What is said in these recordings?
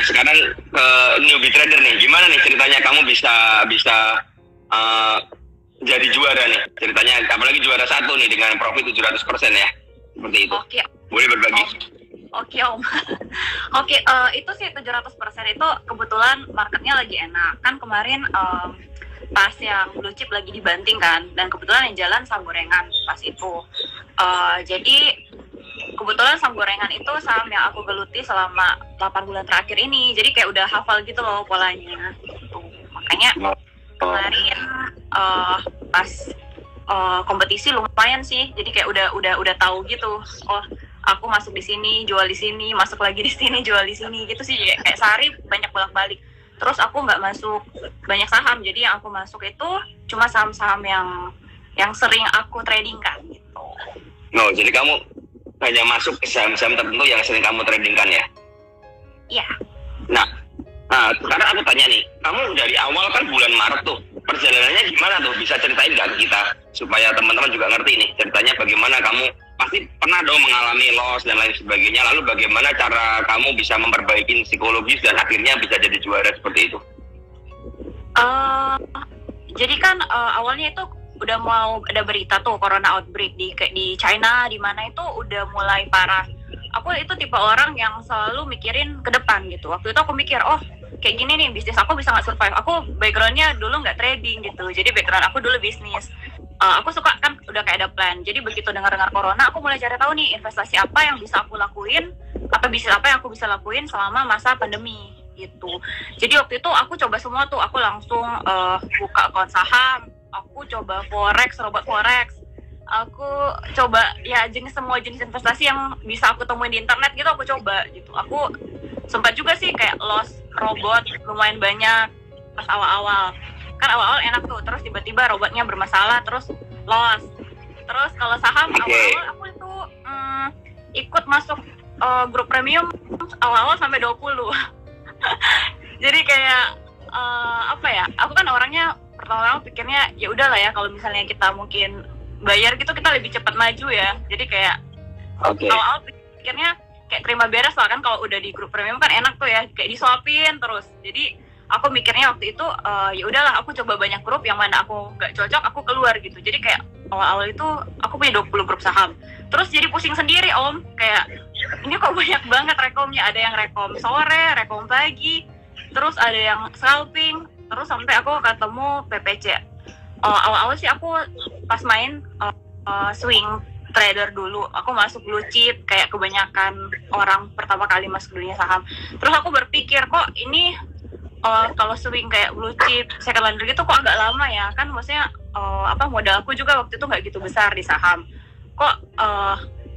sekarang ke newbie trader nih. Gimana nih ceritanya kamu bisa bisa uh, jadi juara nih? Ceritanya apalagi juara satu nih dengan profit 700% ya. Seperti itu. Oke. Boleh berbagi? Oke Om. Oke, itu sih 700% itu kebetulan marketnya lagi enak. Kan kemarin pas yang blue chip lagi dibanting kan, dan kebetulan yang jalan saham gorengan pas itu. Jadi kebetulan saham gorengan itu saham yang aku geluti selama 8 bulan terakhir ini. Jadi kayak udah hafal gitu loh polanya. Gitu. Makanya kemarin pas kompetisi lumayan sih. Jadi kayak udah tahu gitu. Oh, aku masuk di sini, jual di sini, masuk lagi di sini, jual di sini gitu sih. Kayak sehari banyak bolak-balik. Terus aku nggak masuk banyak saham. Jadi yang aku masuk itu cuma saham-saham yang sering aku trading kan gitu. No, jadi kamu hanya masuk ke saham-saham tertentu yang sering kamu tradingkan ya? Iya. Nah, sekarang aku tanya nih, kamu dari awal kan bulan Maret tuh, perjalanannya gimana tuh? Bisa ceritain nggak ke kita? Supaya teman-teman juga ngerti nih, ceritanya bagaimana kamu, pasti pernah dong mengalami loss dan lain sebagainya, lalu bagaimana cara kamu bisa memperbaiki psikologis dan akhirnya bisa jadi juara seperti itu? Jadi kan awalnya itu udah mau ada berita tuh corona outbreak di China, di mana itu udah mulai parah. Aku itu tipe orang yang selalu mikirin ke depan gitu. Waktu itu aku mikir, oh kayak gini nih bisnis aku bisa nggak survive. Aku backgroundnya dulu nggak trading gitu, jadi background aku dulu bisnis. Aku suka kan udah kayak ada plan. Jadi begitu dengar corona, aku mulai cari tahu nih investasi apa yang bisa aku lakuin, apa bisnis apa yang aku bisa lakuin selama masa pandemi gitu. Jadi waktu itu aku coba semua tuh, aku langsung buka akun saham, aku coba forex, robot forex, aku coba ya semua jenis investasi yang bisa aku temuin di internet gitu aku coba gitu. Aku sempat juga sih kayak loss robot lumayan banyak pas awal-awal. Kan awal-awal enak tuh, terus tiba-tiba robotnya bermasalah, terus loss. Terus kalau saham awal-awal aku itu ikut masuk grup premium awal-awal sampai 20. Jadi kayak apa ya? Aku kan orangnya pertama-tama pikirnya ya udahlah ya, kalau misalnya kita mungkin bayar gitu kita lebih cepat maju ya. Jadi kayak awal-awal pikirnya kayak terima beres lah kan, kalau udah di grup premium kan enak tuh ya, kayak disuapin terus. Jadi aku mikirnya waktu itu ya udahlah, aku coba banyak grup, yang mana aku nggak cocok aku keluar gitu. Jadi kayak awal-awal itu aku punya 20 grup saham. Terus jadi pusing sendiri Om, kayak ini kok banyak banget rekomnya. Ada yang rekom sore, rekom pagi, terus ada yang scalping, terus sampai aku ketemu PPC. Awal-awal sih aku pas main swing trader dulu, aku masuk blue chip kayak kebanyakan orang pertama kali masuk dunia saham. Terus aku berpikir kok ini kalau swing kayak blue chip, second lander gitu kok agak lama ya, kan maksudnya modal aku juga waktu itu nggak gitu besar di saham, kok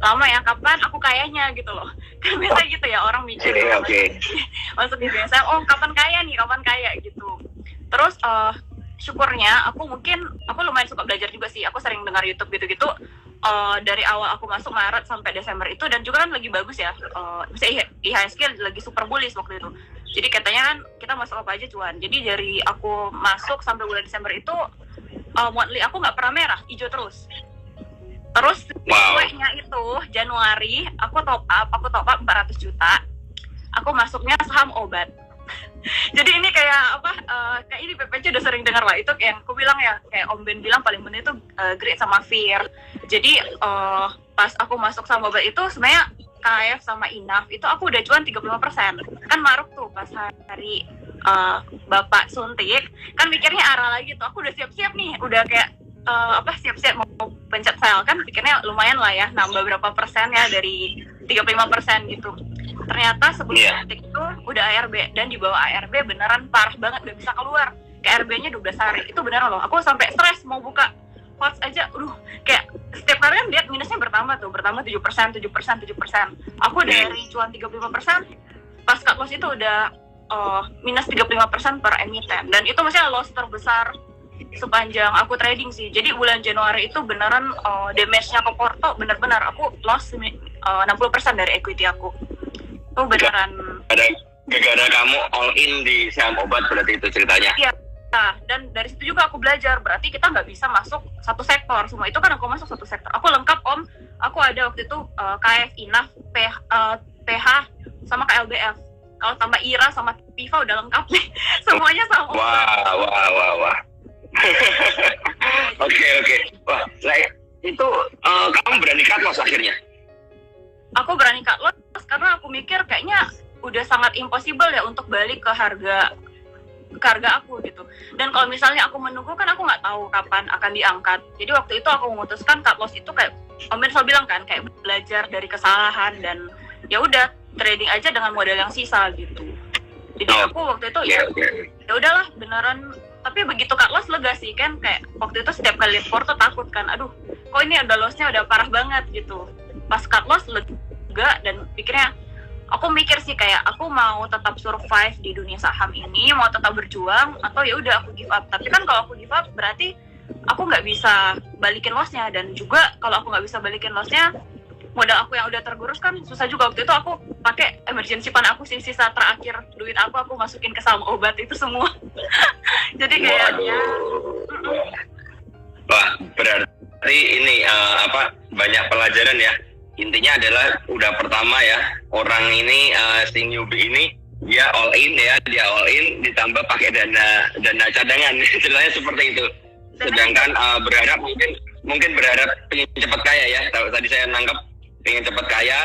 lama ya, kapan aku kayanya gitu loh. Kan biasa gitu ya orang mikir masuk di dunia saham, oh kapan kaya gitu. Terus syukurnya aku lumayan suka belajar juga sih, aku sering dengar YouTube gitu-gitu. Dari awal aku masuk Maret sampai Desember itu, dan juga kan lagi bagus ya, misalnya IHSG lagi super bullish waktu itu. Jadi katanya kan kita masuk apa aja cuan. Jadi dari aku masuk sampai bulan Desember itu monthly aku nggak pernah merah, hijau terus. Terus nya itu Januari aku top up 400 juta. Aku masuknya saham obat. Jadi ini kayak kayak ini PPC udah sering dengar lah, itu yang aku bilang ya, kayak Om Ben bilang paling bener itu Grit sama Fear. Jadi pas aku masuk saham obat itu sebenarnya KF sama Inaf itu aku udah cuan 35%. Kan maruk tuh pas hari Bapak suntik, kan mikirnya arah lagi tuh, aku udah siap-siap nih, udah kayak siap-siap mau pencet sell, kan pikirnya lumayan lah ya, nambah berapa persen ya dari 35% gitu. Ternyata sebelum suntik itu udah ARB, dan di bawah ARB beneran parah banget, udah bisa keluar. KRB-nya 12 hari, itu beneran loh. Aku sampai stres mau buka Fox aja, kayak setiap hari kan lihat minusnya bertambah 7%. Aku dari cuan 35%, pas cut loss itu udah minus 35% per emiten, dan itu maksudnya loss terbesar sepanjang aku trading sih. Jadi bulan Januari itu beneran damage-nya ke Porto, bener-bener aku loss 60% dari equity aku. Itu beneran. Gara-gara kamu all in di saham obat berarti itu ceritanya? Iya. Nah, dan dari situ juga aku belajar, berarti kita nggak bisa masuk satu sektor. Semua itu kan aku masuk satu sektor. Aku lengkap Om. Aku ada waktu itu KF, INAF, PH, sama KLBF. Kalau tambah Ira sama Piva udah lengkap nih. Semuanya sama. Wah. Oke. Wah, itu kamu berani cut loss akhirnya? Aku berani cut loss karena aku mikir kayaknya udah sangat impossible ya untuk balik ke harga aku gitu. Dan kalau misalnya aku menunggu kan aku nggak tahu kapan akan diangkat. Jadi waktu itu aku memutuskan cut loss itu kayak Om Mirsa bilang kan, kayak belajar dari kesalahan dan ya udah trading aja dengan modal yang sisa gitu. Jadi aku waktu itu ya udahlah beneran. Tapi begitu cut loss lega sih kan, kayak waktu itu setiap kali lihat tuh takut kan, aduh kok ini ada lossnya udah parah banget gitu. Pas cut loss lega dan pikirnya, aku mikir sih kayak aku mau tetap survive di dunia saham ini, mau tetap berjuang atau ya udah aku give up. Tapi kan kalau aku give up berarti aku nggak bisa balikin lossnya, dan juga kalau aku nggak bisa balikin lossnya, modal aku yang udah tergerus kan susah juga. Waktu itu aku pakai emergency fund aku sih, sisa terakhir duit aku masukin ke saham obat itu semua. Jadi kayak ya. Wah, berarti ini banyak pelajaran ya. Intinya adalah udah pertama ya, orang ini si newbie ini dia all in ditambah pakai dana cadangan. Istilahnya seperti itu. Sedangkan berharap mungkin berharap pengen cepat kaya ya. Tadi saya nangkep pengen cepat kaya,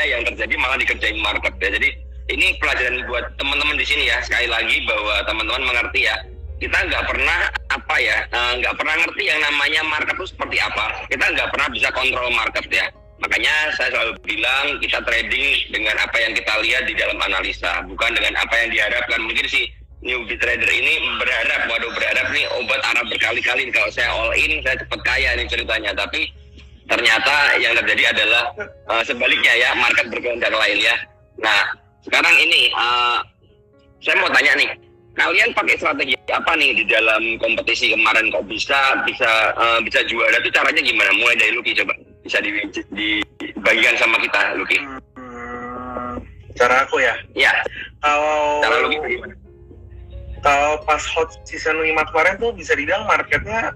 yang terjadi malah dikerjain market ya. Jadi ini pelajaran buat teman-teman di sini ya. Sekali lagi bahwa teman-teman mengerti ya, kita nggak pernah ngerti yang namanya market itu seperti apa. Kita nggak pernah bisa kontrol market ya. Makanya saya selalu bilang kita trading dengan apa yang kita lihat di dalam analisa, bukan dengan apa yang diharapkan. Mungkin si newbie trader ini berharap nih obat Arab berkali-kali, kalau saya all in saya cepat kaya nih ceritanya. Tapi ternyata yang terjadi adalah sebaliknya ya, market berkehendak lain ya. Nah sekarang ini saya mau tanya nih, kalian pakai strategi apa nih di dalam kompetisi kemarin kok bisa juara? Itu caranya gimana? Mulai dari Lucky, coba bisa dibagikan sama kita, Lucky. Cara aku ya? Ya. Cara Lucky gimana? Kalau pas hot season 5 kemarin tuh bisa dibilang marketnya,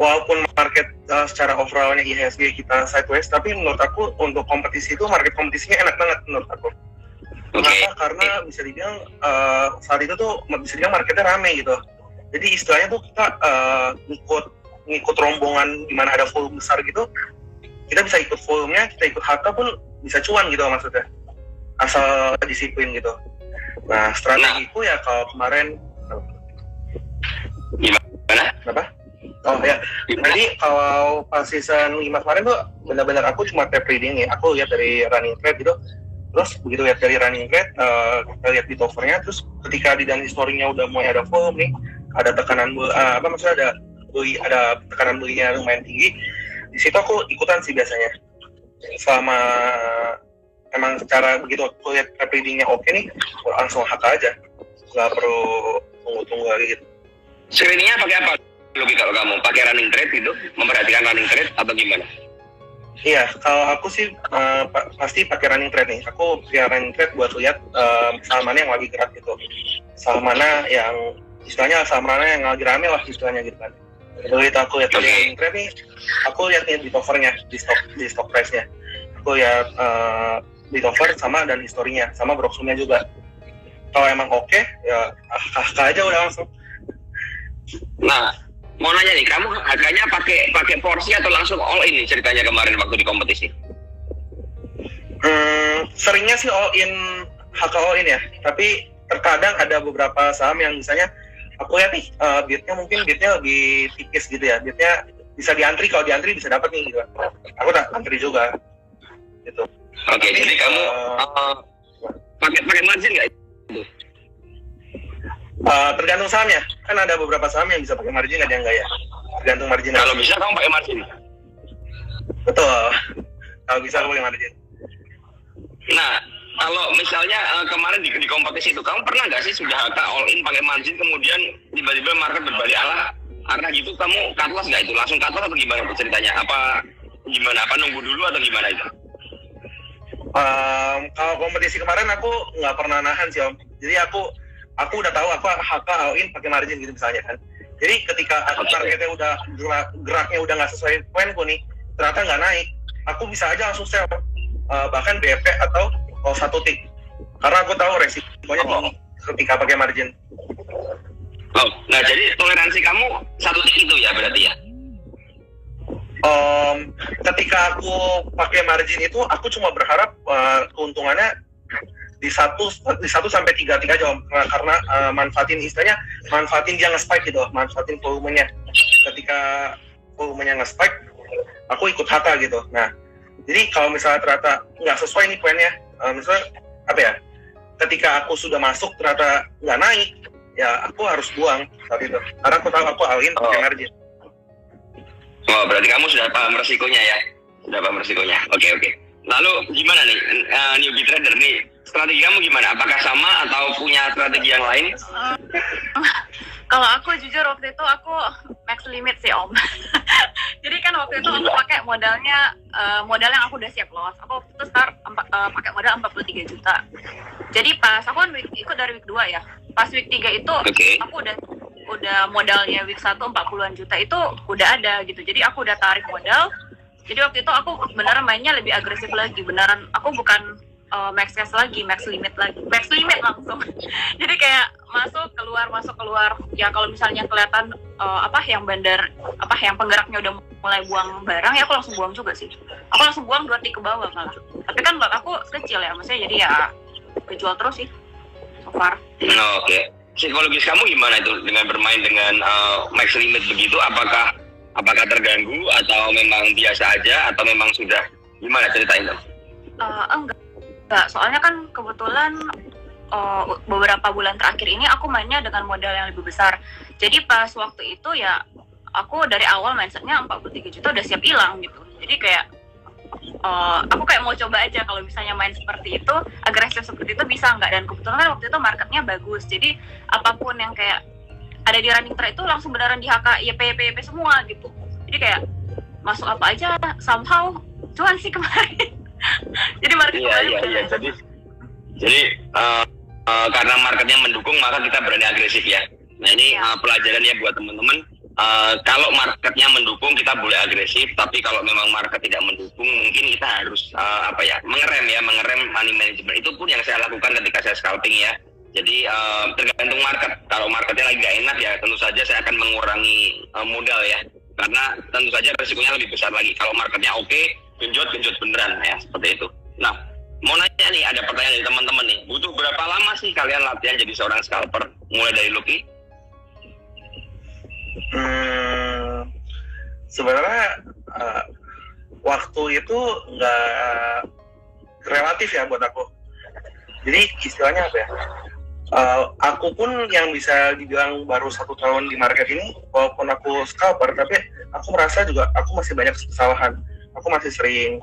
walaupun market secara overallnya IHSG kita sideways, tapi menurut aku untuk kompetisi itu market kompetisinya enak banget menurut aku. Kenapa? Karena bisa dibilang saat itu tuh bisa dibilang marketnya rame gitu. Jadi istilahnya tuh kita ngikut rombongan di mana ada volume besar gitu. Kita bisa ikut volumenya, kita ikut harga pun bisa cuan gitu maksudnya. Asal disiplin gitu. Nah, strategiku ya kalau kemarin gimana? Kenapa? Oh ya, jadi kalau pas season 5 kemarin tuh benar-benar aku cuma tape reading ya. Aku lihat dari running trade gitu. Terus begitu lihat dari running trade, kita lihat bit overnya, terus ketika di dalam historinya udah mulai ada volume nih, ada tekanan ada tekanan belinya lumayan tinggi. Di situ aku ikutan sih biasanya. Selama emang secara begitu aku lihat tape readingnya oke nih, langsung HK aja, nggak perlu tunggu lagi gitu. Screeningnya pakai apa? Lagi kalau kamu pakai running trade gitu, memperhatikan running trade atau gimana? Iya, kalau aku sih pasti pakai running trade nih. Aku pakai running trade buat lihat saham mana yang lagi gerak gitu. Saham mana yang istilahnya saham mana yang lagi rame lah istilahnya gitu kan. Begitu aku lihat running trade nih, aku lihat nih bit overnya di stock price-nya. Aku lihat bit over sama dan historinya, sama broksumnya juga. Kalau emang oke, ya aja udah langsung. Nah, mau nanya nih, kamu harganya pakai porsi atau langsung all in nih ceritanya kemarin waktu di kompetisi? Seringnya sih all in, HK all in ya. Tapi terkadang ada beberapa saham yang misalnya aku lihat nih bitnya lebih tipis gitu ya. Bitnya bisa diantri, kalau diantri bisa dapat nih gitu. Aku tak antri juga. Gitu. Oke, jadi kamu pakai margin nggak itu? Tergantung sahamnya, kan ada beberapa saham yang bisa pakai margin, ada yang enggak ya. Tergantung margin. Kalau bisa kamu pakai margin. Betul. Kalau bisa aku pakai margin. Nah, kalau misalnya kemarin di kompetisi itu kamu pernah nggak sih sudah all in pakai margin, kemudian tiba-tiba market berbalik arah gitu, kamu cut loss nggak itu? Langsung cut loss atau gimana itu ceritanya? Apa gimana? Apa nunggu dulu atau gimana itu? Kalau kompetisi kemarin aku nggak pernah nahan sih Om. Jadi aku udah tahu aku HK all in pakai margin gitu misalnya kan. Jadi ketika marketnya udah geraknya udah nggak sesuai poinku nih, ternyata nggak naik, aku bisa aja langsung sell, bahkan BP atau 1 tick. karena aku tahu resikonya tinggi ketika pakai margin. Oh, nah jadi toleransi kamu 1 tick itu ya berarti ya? Ketika aku pakai margin itu, aku cuma berharap keuntungannya di 1 sampai 3 aja, karena manfaatin dia nge-spike gitu, manfaatin volumenya. Ketika volumenya nge-spike, aku ikut HK gitu. Nah, jadi kalau misalnya ternyata nggak sesuai nih poinnya, misalnya apa ya, ketika aku sudah masuk ternyata nggak naik, ya aku harus buang saat itu, karena aku tahu aku all-in pakai margin. Oh, berarti kamu sudah paham resikonya ya? Sudah paham resikonya. Oke. Lalu gimana nih, newbie trader nih, strategi kamu gimana? Apakah sama atau punya strategi yang lain? Kalau aku jujur waktu itu aku max limit sih Om. Jadi kan waktu itu aku pakai modal yang aku udah siap loss. Aku waktu itu start pakai modal 43 juta. Jadi pas aku kan ikut dari week 2 ya. Pas week 3 itu aku udah modalnya week 1 40-an juta itu udah ada gitu. Jadi aku udah tarik modal. Jadi waktu itu aku beneran mainnya lebih agresif lagi. Beneran aku bukan max cash lagi, max limit langsung. Jadi kayak masuk keluar. Ya kalau misalnya kelihatan yang penggeraknya udah mulai buang barang, ya aku langsung buang juga sih. Aku langsung buang 2 tick ke bawah malah. Tapi kan lot aku kecil ya, maksudnya jadi ya kejual terus sih so far. Oke. Psikologis kamu gimana itu dengan bermain dengan max limit begitu? Apakah terganggu atau memang biasa aja atau memang sudah gimana, ceritain dong? Enggak, soalnya kan kebetulan beberapa bulan terakhir ini aku mainnya dengan modal yang lebih besar. Jadi pas waktu itu ya aku dari awal mindsetnya 43 juta udah siap hilang gitu. Jadi kayak aku kayak mau coba aja kalau misalnya main seperti itu, agresif seperti itu bisa nggak. Dan kebetulan kan waktu itu marketnya bagus. Jadi apapun yang kayak ada di running trade itu langsung beneran di HK, YP semua gitu. Jadi kayak masuk apa aja somehow cuan sih kemarin. Jadi market iya. Jadi karena marketnya mendukung maka kita berani agresif ya. Nah ini pelajaran ya buat teman-teman. Kalau marketnya mendukung kita boleh agresif, tapi kalau memang market tidak mendukung mungkin kita harus mengerem money management. Itu pun yang saya lakukan ketika saya scalping ya. Jadi tergantung market. Kalau marketnya lagi gak enak ya tentu saja saya akan mengurangi modal ya, karena tentu saja resikonya lebih besar lagi. Kalau marketnya oke, genjot beneran ya, seperti itu. Nah, mau nanya nih, ada pertanyaan dari teman-teman nih. Butuh berapa lama sih kalian latihan jadi seorang scalper? Mulai dari Lucky? Sebenarnya waktu itu nggak relatif ya buat aku. Jadi istilahnya apa ya? Aku pun yang bisa dibilang baru 1 tahun di market ini, walaupun aku scalper, tapi aku merasa juga aku masih banyak kesalahan. Aku masih sering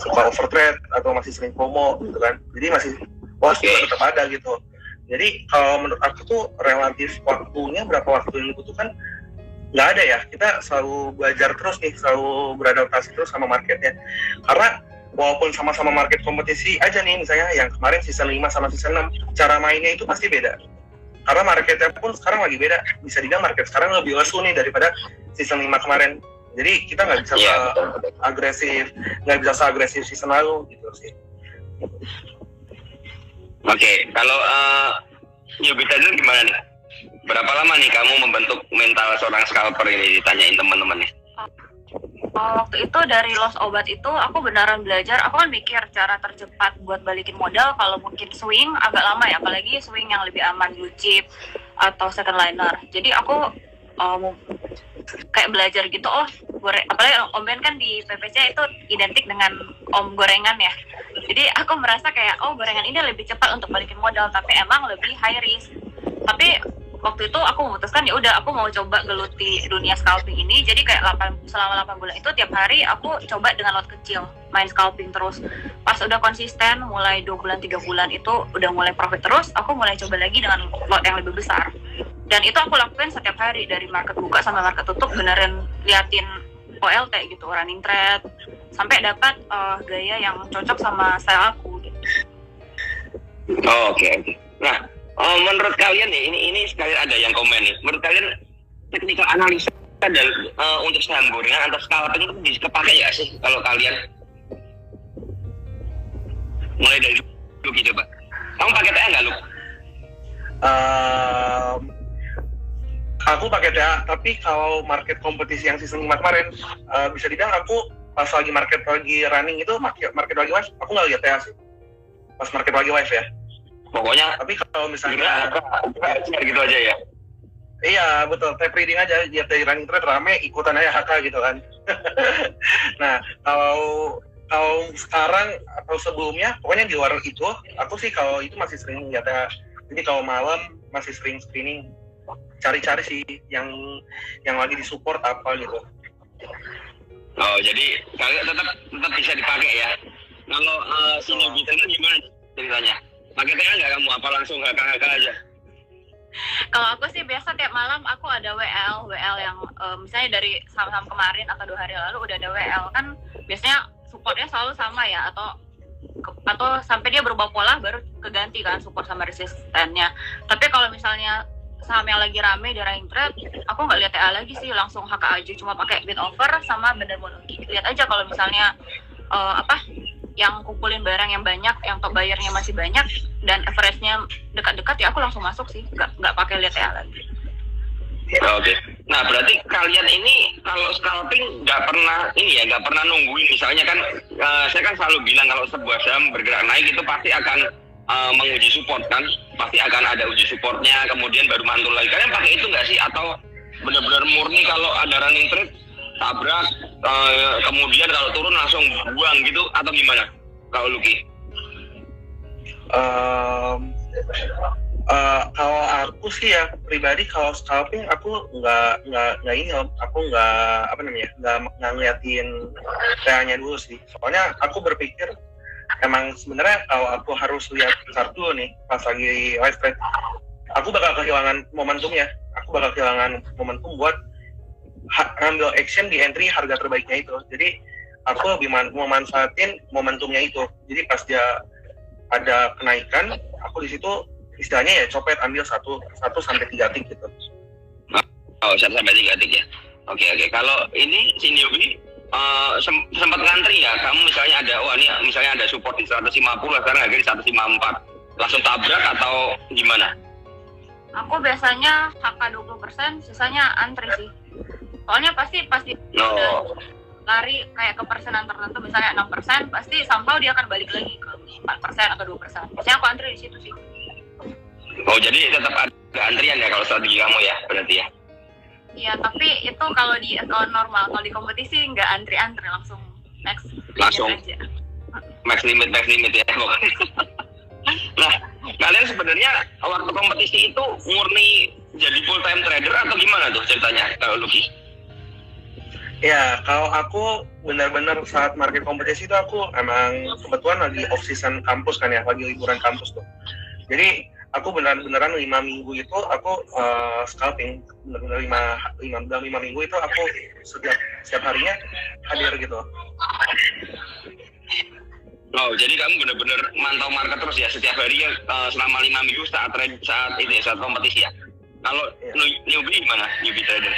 suka overtrade atau masih sering FOMO gitu kan. Jadi masih juga tetap ada gitu. Jadi kalau menurut aku tuh relatif waktunya, berapa waktu yang dibutuhkan nggak ada ya. Kita selalu belajar terus nih, selalu beradaptasi terus sama marketnya. Karena walaupun sama-sama market kompetisi aja nih, misalnya yang kemarin season 5 sama season 6, cara mainnya itu pasti beda. Karena marketnya pun sekarang lagi beda. Bisa dibilang market sekarang lebih lesu nih daripada season 5 kemarin. Jadi kita nggak bisa agresif season lalu gitu sih. Oke, kalau newbie trader gimana nih? Berapa lama nih kamu membentuk mental seorang scalper ini, ditanyain teman-teman nih? Waktu itu dari loss obat itu aku beneran belajar. Aku kan mikir cara tercepat buat balikin modal kalau mungkin swing agak lama ya, apalagi swing yang lebih aman, blue chip atau second liner. Jadi aku kayak belajar gitu, apalagi Om Ben kan di PPC itu identik dengan Om Gorengan ya. Jadi aku merasa kayak gorengan ini lebih cepat untuk balikin modal, tapi emang lebih high risk. Tapi waktu itu aku memutuskan ya udah aku mau coba geluti dunia scalping ini. Jadi kayak selama 8 bulan itu tiap hari aku coba dengan lot kecil, main scalping terus. Pas udah konsisten mulai 2 bulan 3 bulan itu udah mulai profit terus, aku mulai coba lagi dengan lot yang lebih besar. Dan itu aku lakuin setiap hari dari market buka sampai market tutup, beneran liatin OLT gitu, running trade, sampai dapat gaya yang cocok sama style aku gitu. Oke. Nah, menurut kalian nih, ini sekalian ada yang komen nih. Menurut kalian teknikal analisa dan untuk saham gorengan atau scalping itu bisa kepakai nggak sih kalau kalian? Mulai dari Lucky coba. Kamu pakai TA nggak, Lu? Aku pakai TA, tapi kalau market kompetisi yang season 5 kemarin, bisa dibilang aku pas lagi market lagi running itu, market lagi live, aku nggak lihat TA sih. Pas market lagi live ya. Pokoknya Tapi kalau misalnya gitu aja ya. iya betul, tape reading aja, lihat dari running trade rame, ikutan aja HK gitu kan. Nah, kalau sekarang atau sebelumnya, pokoknya di luar itu, aku sih kalau itu masih sering lihat ya. Jadi kalau malam masih sering screening, cari-cari sih yang lagi disupport apa gitu. Oh, jadi kalian tetap bisa dipakai ya. Kalau si newbie trader gimana ceritanya? Pakai TA nggak kamu? Apa langsung HK aja? Kalau aku sih biasa tiap malam aku ada WL yang misalnya dari saham-saham kemarin atau 2 hari lalu udah ada WL kan, biasanya supportnya selalu sama ya, atau sampai dia berubah pola baru keganti kan support sama resistennya. Tapi kalau misalnya saham yang lagi rame di running trade, aku nggak lihat TA lagi sih, langsung HK aja, cuma pakai bid over sama bener monoki. Lihat aja kalau misalnya yang kumpulin barang yang banyak, yang top bayarnya masih banyak dan average-nya dekat-dekat, ya aku langsung masuk sih, nggak pakai lihat TA lagi. Oke. Nah, berarti kalian ini kalau scalping nggak pernah nungguin. Misalnya kan saya kan selalu bilang kalau sebuah saham bergerak naik itu pasti akan menguji support kan, pasti akan ada uji supportnya, kemudian baru mantul lagi. Kalian pakai itu nggak sih, atau benar-benar murni kalau ada running trade tabrak, kemudian kalau turun langsung buang gitu, atau gimana kalau Lucky? Kalau aku sih ya pribadi, kalau scalping aku nggak ini om, aku nggak ngeliatin TA-nya dulu sih. Soalnya aku berpikir emang sebenarnya kalau aku harus lihat chart dulu nih pas lagi live trade, aku bakal kehilangan momentumnya. Aku bakal kehilangan momentum buat ngambil action di entry harga terbaiknya itu. Jadi aku lebih memanfaatin momentumnya itu. Jadi pas dia ada kenaikan, aku di situ istilahnya ya copet, ambil 1 sampai 3 tick gitu. Oh, 1 sampai 3 tick ya. Oke. Kalau ini si newbie sempat ngantri ya, kamu misalnya misalnya ada support di 150, sekarang harga di 154, langsung tabrak atau gimana? Aku biasanya HK 20%, sisanya antri sih. Soalnya pasti udah lari kayak ke persenan tertentu, misalnya 6%, pasti somehow dia akan balik lagi ke 4% atau 2%. Biasanya aku antri di situ sih. Oh, jadi tetap ada antrian ya kalau strategi kamu ya, berarti ya? Iya, tapi itu kalau di account normal, kalau di kompetisi nggak antri-antri, langsung langsung aja. max limit ya. Nah, kalian sebenarnya waktu kompetisi itu murni jadi full time trader atau gimana tuh ceritanya kalau Lucky? Ya, kalau aku benar-benar saat market kompetisi itu aku emang kebetulan lagi off season kampus kan ya, lagi liburan kampus tuh. Jadi aku beneran 5 minggu itu aku scalping, bener-bener 5 minggu itu aku setiap harinya hadir gitu. Oh, jadi kamu bener-bener mantau market terus ya setiap hari ya, selama 5 minggu saat kompetisi ya. Kalau newbie gimana, newbie trader?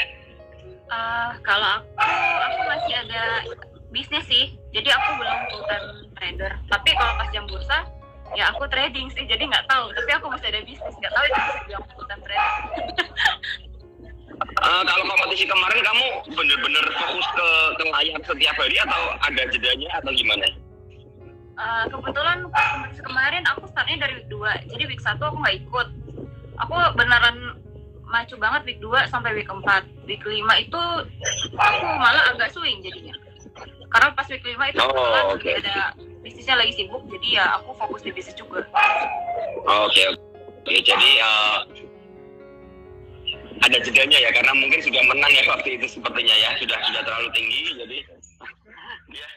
Kalau aku masih ada bisnis sih, jadi aku belum full time trader. Tapi kalau pas jam bursa, ya aku trading sih, jadi nggak tahu. Tapi aku masih ada bisnis, nggak tahu itu bisa bilang full time trader. Kalau kompetisi kemarin kamu bener-bener fokus ke layar setiap hari atau ada jedanya atau gimana? Kebetulan kompetisi kemarin aku startnya dari week 2, jadi week 1 aku nggak ikut. Aku beneran maju banget week 2 sampai week 4. Week 5 itu aku malah agak swing jadinya. Karena pas week 5 itu kebetulan ada bisnisnya lagi sibuk, jadi ya aku fokus di bisnis juga. Oke. Jadi ada jedanya ya, karena mungkin sudah menang ya waktu itu sepertinya ya, sudah terlalu tinggi, jadi dia